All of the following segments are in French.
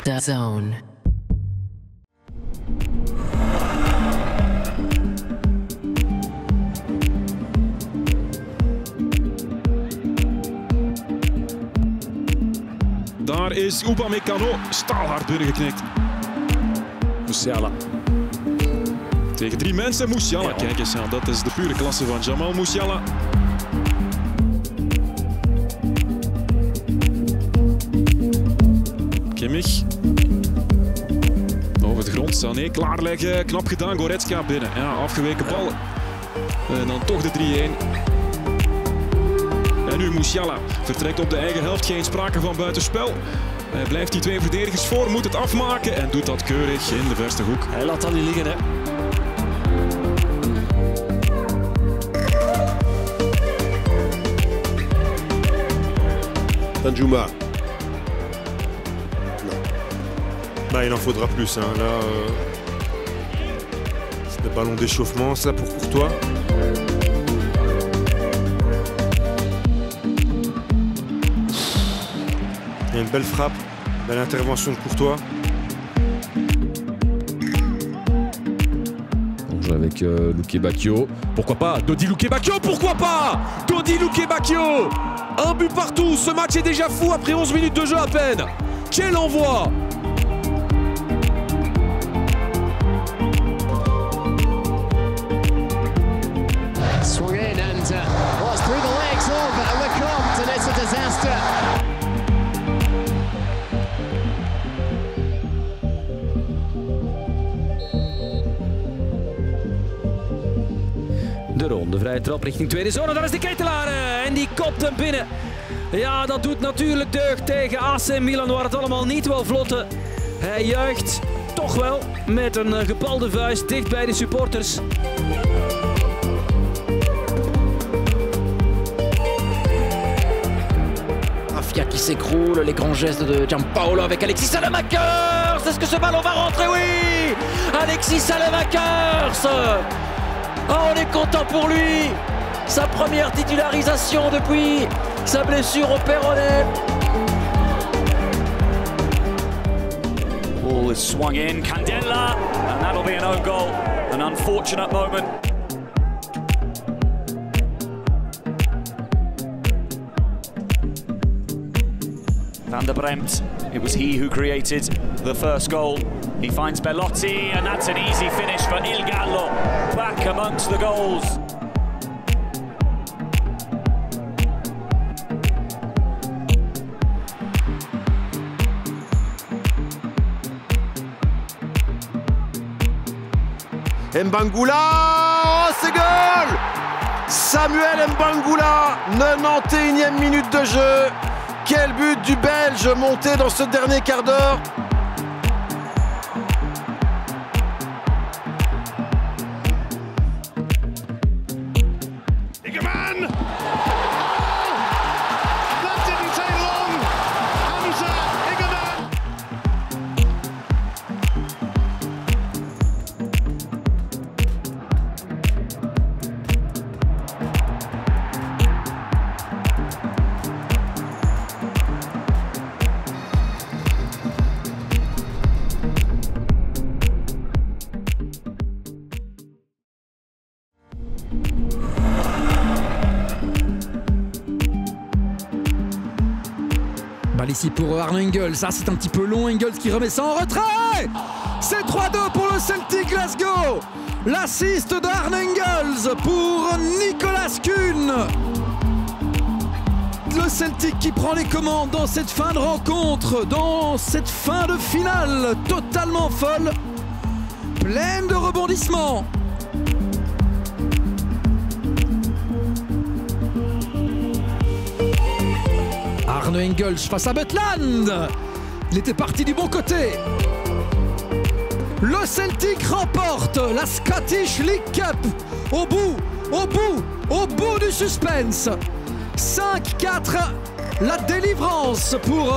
The Zone. Daar is Upamecano staalhard binnengeknikt. Musiala. Tegen 3 mensen, Musiala. Ja. Kijk eens aan, dat is de pure klasse van Jamal Musiala. Kimmich. Over de grond, Sané klaarleggen. Knap gedaan, Goretzka binnen. Ja, afgeweken bal. En dan toch de 3-1. En nu Musiala vertrekt op de eigen helft. Geen sprake van buitenspel. Hij blijft die 2 verdedigers voor, moet het afmaken en doet dat keurig in de verste hoek. Hij laat dat niet liggen, hè. Danjuma. Bah, il en faudra plus. Hein. Là, c'est le ballon d'échauffement, ça pour Courtois. Il y a une belle frappe, belle intervention de Courtois. On joue avec Luque Bacchio. Pourquoi pas Dodi Luque Bacchio, pourquoi pas Dodi Luque Bacchio. Un but partout, ce match est déjà fou après 11 minutes de jeu à peine. Quel envoi! Swung in and was through the legs of Lecomte, and it's a disaster. De ronde, vrije trap richting tweede zone, daar is de Ketelaar en die kopt hem binnen. Ja, dat doet natuurlijk deugd tegen AC Milan, waar het allemaal niet wil vlotten. Hij juicht toch wel met een gebalde vuist dicht bij de supporters. Rafia qui s'écroule, les grands gestes de Gianpaolo avec Alexis Saelemaekers. Est-ce que ce ballon va rentrer? Oui, Alexis Saelemaekers. Oh, on est content pour lui. Sa première titularisation depuis sa blessure au péroné. Ball is swung in, Candela, and that'll be an own goal. An unfortunate moment. Van der Bremt, it was he who created the first goal. He finds Belotti, and that's an easy finish for Il Gallo, back amongst the goals. Mbangula, oh c'est goal! Samuel Mbangula, 91e minute de jeu. Quel but du Belge monté dans ce dernier quart d'heure. Igman! That didn't take long. Hamza Igman. Balle ici pour Arne Engels. Ça, c'est un petit peu long. Engels qui remet ça en retrait. C'est 3-2 pour le Celtic Glasgow. L'assist d'Arne Engels pour Nicolas Kuhn. Le Celtic qui prend les commandes dans cette fin de rencontre, dans cette fin de finale totalement folle, pleine de rebondissements. Arne Engels face à Butland. Il était parti du bon côté. Le Celtic remporte la Scottish League Cup au bout du suspense. 5-4, la délivrance pour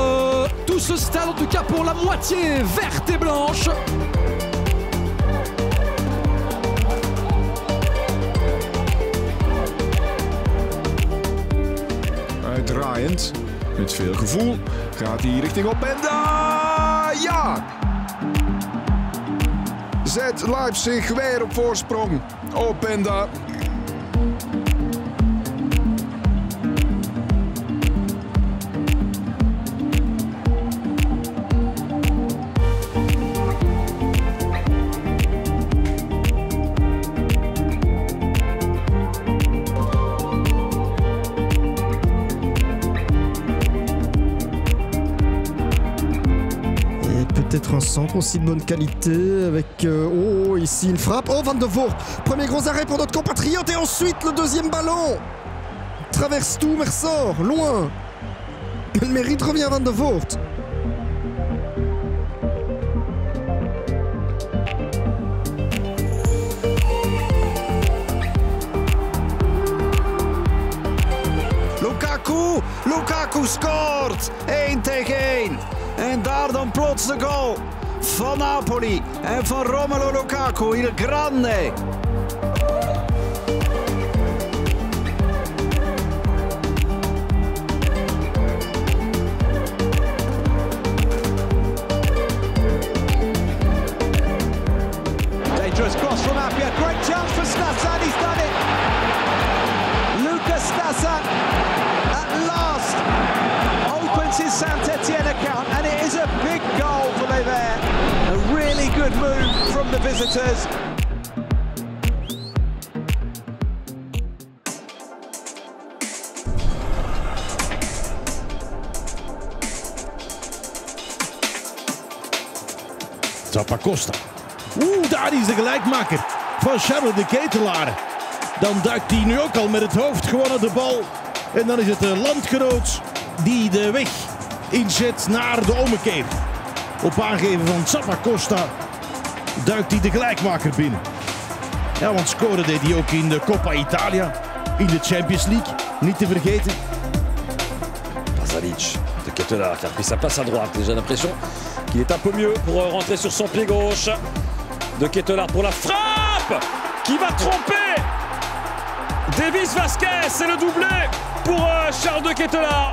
tout ce stade, en tout cas pour la moitié verte et blanche. Uitdraaiend, met veel gevoel, gaat hij richting Openda. ja! Zet Leipzig weer op voorsprong. Openda. Peut-être un centre aussi de bonne qualité avec oh ici une frappe, oh Van de Voort, premier gros arrêt pour notre compatriote et ensuite le deuxième ballon traverse tout mais ressort loin, le mérite revient à Van de Voort. Lukaku scoort 1-1. En daar dan plots de goal van Napoli en van Romelu Lukaku, il grande. Dangerous cross from Appiah, great chance for Stasan, he's done it. Lucas Stasan at last opens his Saint-Etienne account and it is a big goal for Les Verts. A really good move from the visitors. Zappacosta. Daar is de gelijkmaker van Charles de Ketelaere. Dan duikt hij nu ook al met het hoofd gewonnen de bal. En dan is het de landgenoot die de weg inzet naar de ommekeer. Op aangeven van Zappacosta duikt hij de gelijkmaker binnen. Ja, want scoren deed hij ook in de Coppa Italia, in de Champions League, niet te vergeten. Pasalic de Ketelaere qui a pris sa place à droite. J'ai l'impression qu'il est un peu mieux pour rentrer sur son pied gauche. De Ketelaere pour la frappe qui va tromper Davis Vasquez. C'est le doublé pour Charles de Ketelaere.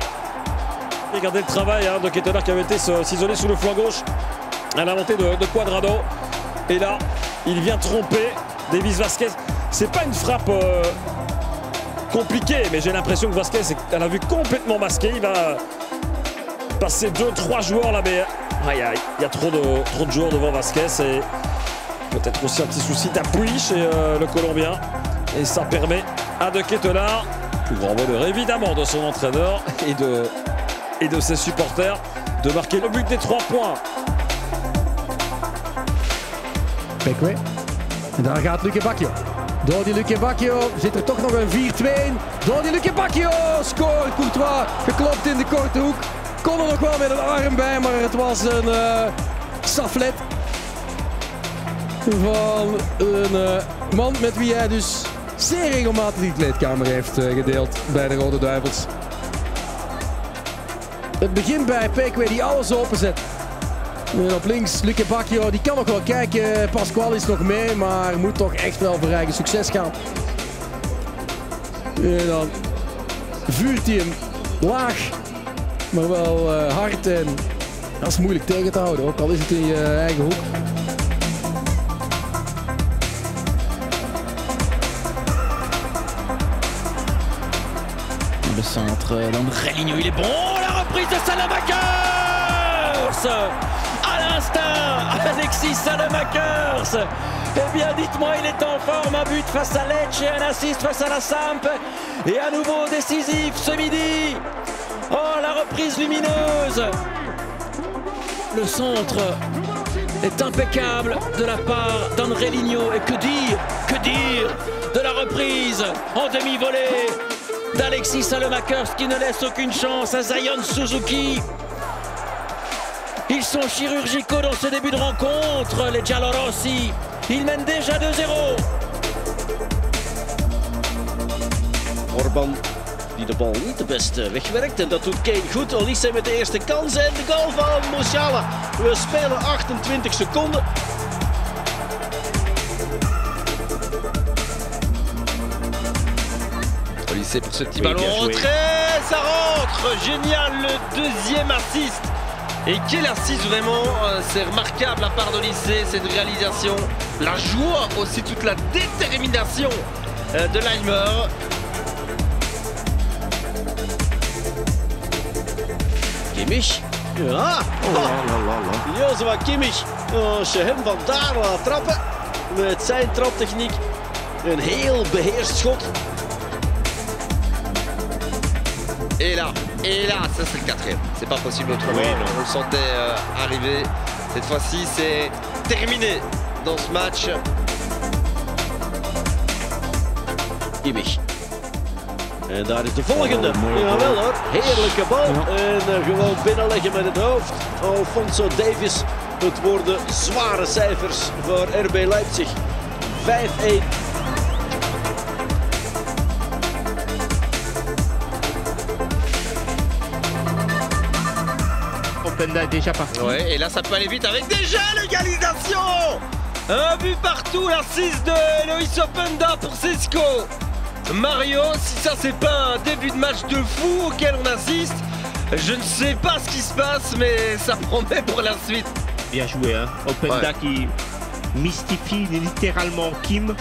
Regardez le travail de Ketelaere qui avait été s'isoler sous le flanc gauche à la montée de Cuadrado. Et là, il vient tromper Davis Vasquez. C'est pas une frappe compliquée, mais j'ai l'impression que Vasquez, elle a vu complètement masqué. Il va passer 2-3 joueurs là, mais il y a trop de joueurs devant Vasquez. Et peut-être aussi un petit souci d'appui chez le Colombien. Et ça permet à de Ketelaere, plus grand bonheur évidemment de son entraîneur et de ses supporters, de marquer le but des 3 points. Pekwe. En daar gaat Luke Bacchio. Door die Luke Bacchio zit er toch nog een 4-2 in. Door die Luke Bacchio scoort Courtois. Geklopt in de korte hoek. Kon er nog wel met een arm bij, maar het was een saflet van een man met wie hij dus zeer regelmatig die kleedkamer heeft gedeeld bij de Rode Duivels. Het begint bij Pekwe die alles openzet. En op links Luke Bacchio, die kan nog wel kijken. Pascual is nog mee, maar moet toch echt wel voor eigen succes gaan. En dan vuurt hij hem laag, maar wel hard. En dat is moeilijk tegen te houden, ook al is het in je eigen hoek. Le centre d'Andrelinho, il est bon, la reprise de Salamakers. À l'instant, Alexis Salamakers. Eh bien, dites-moi, il est en forme, un but face à Lecce, un assist face à la Samp. Et à nouveau décisif ce midi. Oh, la reprise lumineuse. Le centre est impeccable de la part d'Andrelinho. Et que dire de la reprise en demi-volée d'Alexis Salamakers qui ne laisse aucune chance à Zion Suzuki. Ils sont chirurgicaux dans ce début de rencontre, les Giallorossi. Ils mènent déjà 2-0. Orban die de bal niet de beste wegwerkt en dat doet Kane goed. Olise met de eerste kans en de goal van Musiala. We spelen 28 seconden. Olise pour ce petit ballon rentré, ça rentre. Génial, le deuxième assist Et quelle assise vraiment, c'est remarquable la part de lycée, cette réalisation, la joie aussi, toute la détermination de Leimer. Kimmich. Ja, Joshua Kimmich. Als je hem van daar laat trappen, met zijn traptechniek, een heel beheerst schot. Et là, ça c'est le quatrième. C'est pas possible autrement. Oui, on le sentait arriver. Cette fois-ci, c'est terminé dans ce match. Kimmich. En daar is de volgende. Jawel hoor, heerlijke bal. En gewoon binnenleggen met het hoofd. Alphonso Davies. Het worden zware cijfers voor RB Leipzig. 5-1. Openda est déjà parti. Ouais, et là ça peut aller vite avec déjà l'égalisation. Un but partout, l'assist de Loïs Openda pour Sesco. Mario, si ça c'est pas un début de match de fou auquel on assiste, je ne sais pas ce qui se passe, mais ça promet pour la suite. Bien joué, hein. Openda qui mystifie littéralement Kim.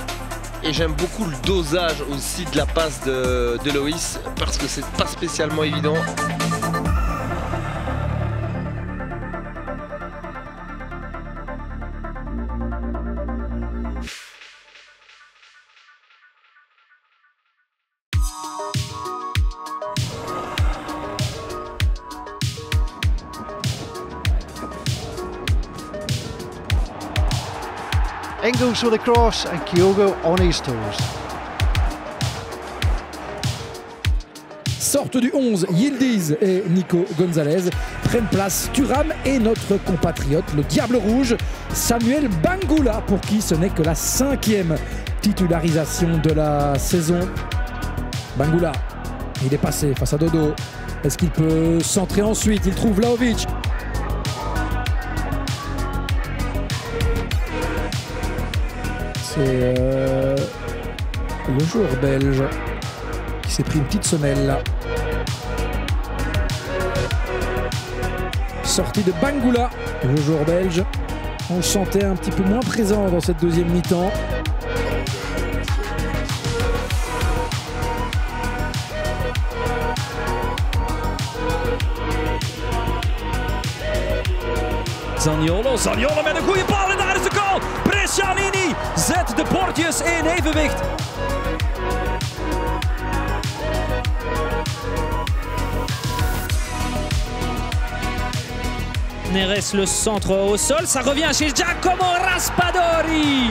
Et j'aime beaucoup le dosage aussi de la passe de Loïs, parce que c'est pas spécialement évident. Engels with a cross and Kyogo on his toes. Sortent du 11, Yildiz et Nico Gonzalez. Prennent place Thuram et notre compatriote, le Diable Rouge, Samuel Bangula, pour qui ce n'est que la 5e titularisation de la saison. Bangula, il est passé face à Dodo. Est-ce qu'il peut centrer ensuite? Il trouve Vlahovic. C'est le joueur belge qui s'est pris une petite semelle là. Sortie de Bangula, le joueur belge. On le sentait un petit peu moins présent dans cette deuxième mi-temps. Zaniolo met een goede bal en daar is de goal. Brescianini zet de bordjes in evenwicht. Neres le centre au sol, ça revient chez Giacomo Raspadori.